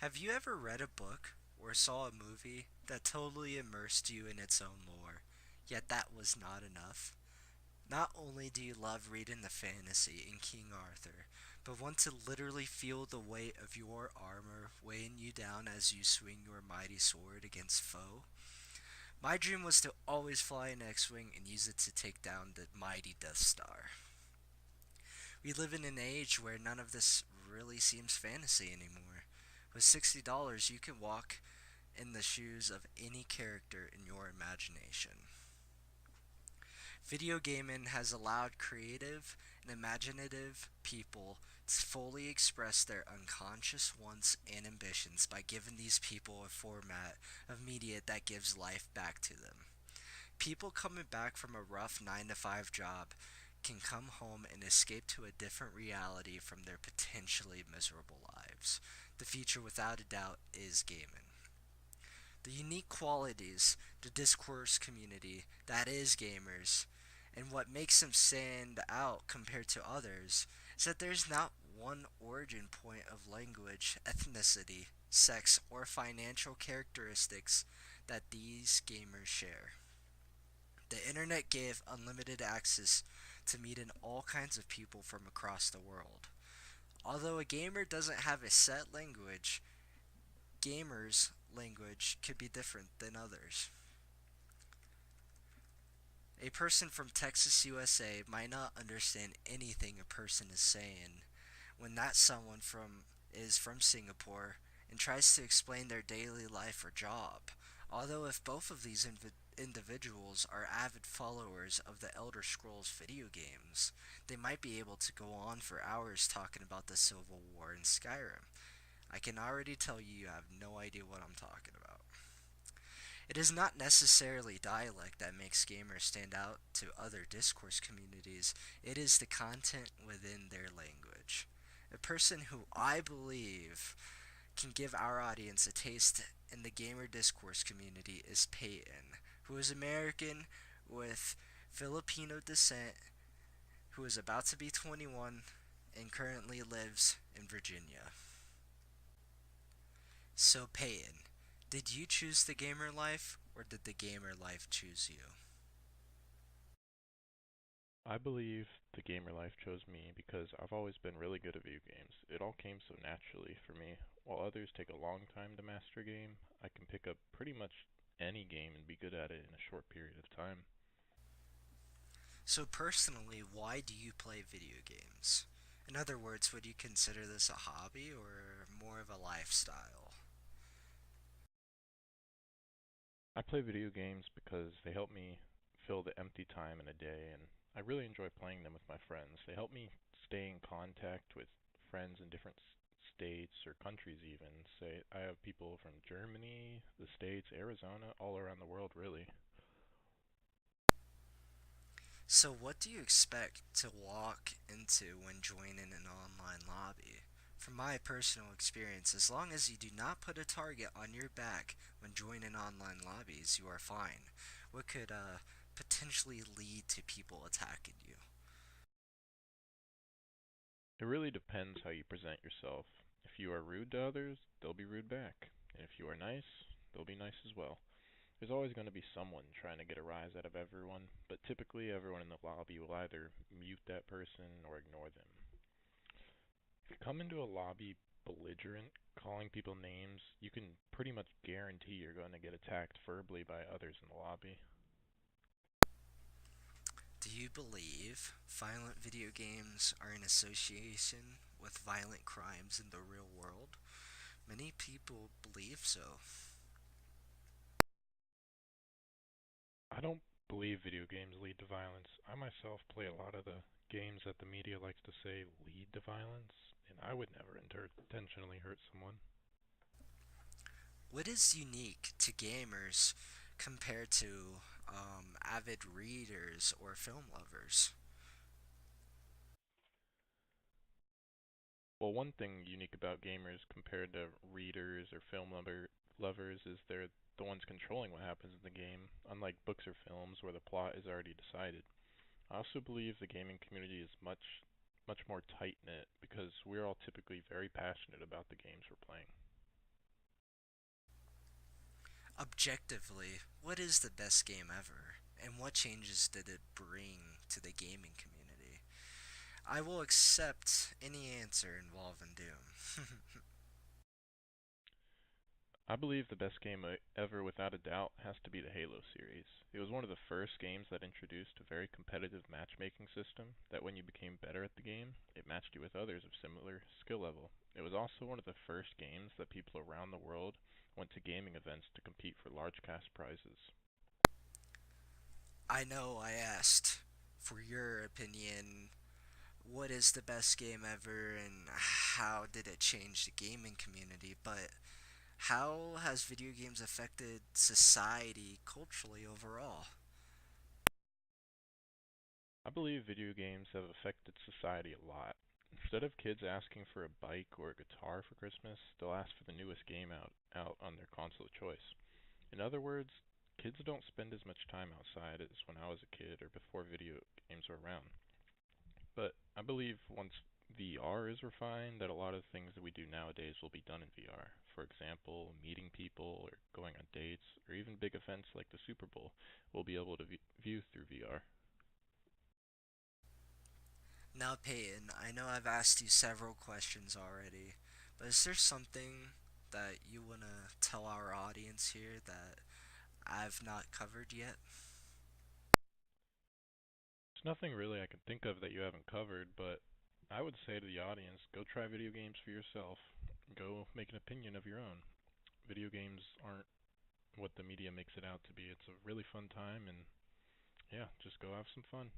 Have you ever read a book or saw a movie that totally immersed you in its own lore, yet that was not enough? Not only do you love reading the fantasy in King Arthur, but want to literally feel the weight of your armor weighing you down as you swing your mighty sword against foe? My dream was to always fly an X-Wing and use it to take down the mighty Death Star. We live in an age where none of this really seems fantasy anymore. With $60, you can walk in the shoes of any character in your imagination. Video gaming has allowed creative and imaginative people to fully express their unconscious wants and ambitions by giving these people a format of media that gives life back to them. People coming back from a rough 9 to 5 job can come home and escape to a different reality from their potentially miserable lives. The future, without a doubt, is gaming. The unique qualities, the discourse community that is gamers, and what makes them stand out compared to others is that there's not one origin point of language, ethnicity, sex, or financial characteristics that these gamers share. The internet gave unlimited access to meeting all kinds of people from across the world. Although a gamer doesn't have a set language, gamers' language could be different than others. A person from Texas, USA might not understand anything a person is saying when that someone is from Singapore and tries to explain their daily life or job. Although if both of these individuals are avid followers of the Elder Scrolls video games, they might be able to go on for hours talking about the Civil War in Skyrim. I can already tell you have no idea what I'm talking about. It is not necessarily dialect that makes gamers stand out to other discourse communities, it is the content within their language. A person who I believe can give our audience a taste in the gamer discourse community is Peyton, who is American with Filipino descent, who is about to be 21 and currently lives in Virginia. So, Peyton, did you choose the gamer life or did the gamer life choose you? I believe the gamer life chose me because I've always been really good at video games. It all came so naturally for me. While others take a long time to master a game, I can pick up pretty much any game and be good at it in a short period of time. So, personally, why do you play video games? In other words, would you consider this a hobby or more of a lifestyle? I play video games because they help me fill the empty time in a day, and I really enjoy playing them with my friends. They help me stay in contact with friends in different states or countries even. Say I have people from Germany, the States, Arizona, all around the world really. So, what do you expect to walk into when joining an online lobby? From my personal experience, as long as you do not put a target on your back when joining online lobbies, you are fine. What could potentially lead to people attacking you? It really depends how you present yourself. If you are rude to others, they'll be rude back. And if you are nice, they'll be nice as well. There's always going to be someone trying to get a rise out of everyone, but typically everyone in the lobby will either mute that person or ignore them. If you come into a lobby belligerent, calling people names, you can pretty much guarantee you're going to get attacked verbally by others in the lobby. Do you believe violent video games are in association with violent crimes in the real world? Many people believe so. I don't believe video games lead to violence. I myself play a lot of the games that the media likes to say lead to violence, and I would never intentionally hurt someone. What is unique to gamers compared to avid readers or film lovers? Well, one thing unique about gamers compared to readers or lovers is they're the ones controlling what happens in the game, unlike books or films where the plot is already decided. I also believe the gaming community is much more tight knit because we're all typically very passionate about the games we're playing. Objectively, what is the best game ever? And what changes did it bring to the gaming community? I will accept any answer involving Doom. I believe the best game ever, without a doubt, has to be the Halo series. It was one of the first games that introduced a very competitive matchmaking system that when you became better at the game, it matched you with others of similar skill level. It was also one of the first games that people around the world went to gaming events to compete for large cash prizes. I know I asked for your opinion. What is the best game ever and how did it change the gaming community? But how has video games affected society culturally overall? I believe video games have affected society a lot. Instead of kids asking for a bike or a guitar for Christmas, they'll ask for the newest game out on their console of choice. In other words, kids don't spend as much time outside as when I was a kid or before video games were around. But I believe once VR is refined, that a lot of things that we do nowadays will be done in VR. For example, meeting people or going on dates or even big events like the Super Bowl will be able to view through VR. Now, Peyton, I know I've asked you several questions already, but is there something that you want to tell our audience here that I've not covered yet? There's nothing really I can think of that you haven't covered, but I would say to the audience, go try video games for yourself. Go make an opinion of your own. Video games aren't what the media makes it out to be. It's a really fun time, and yeah, just go have some fun.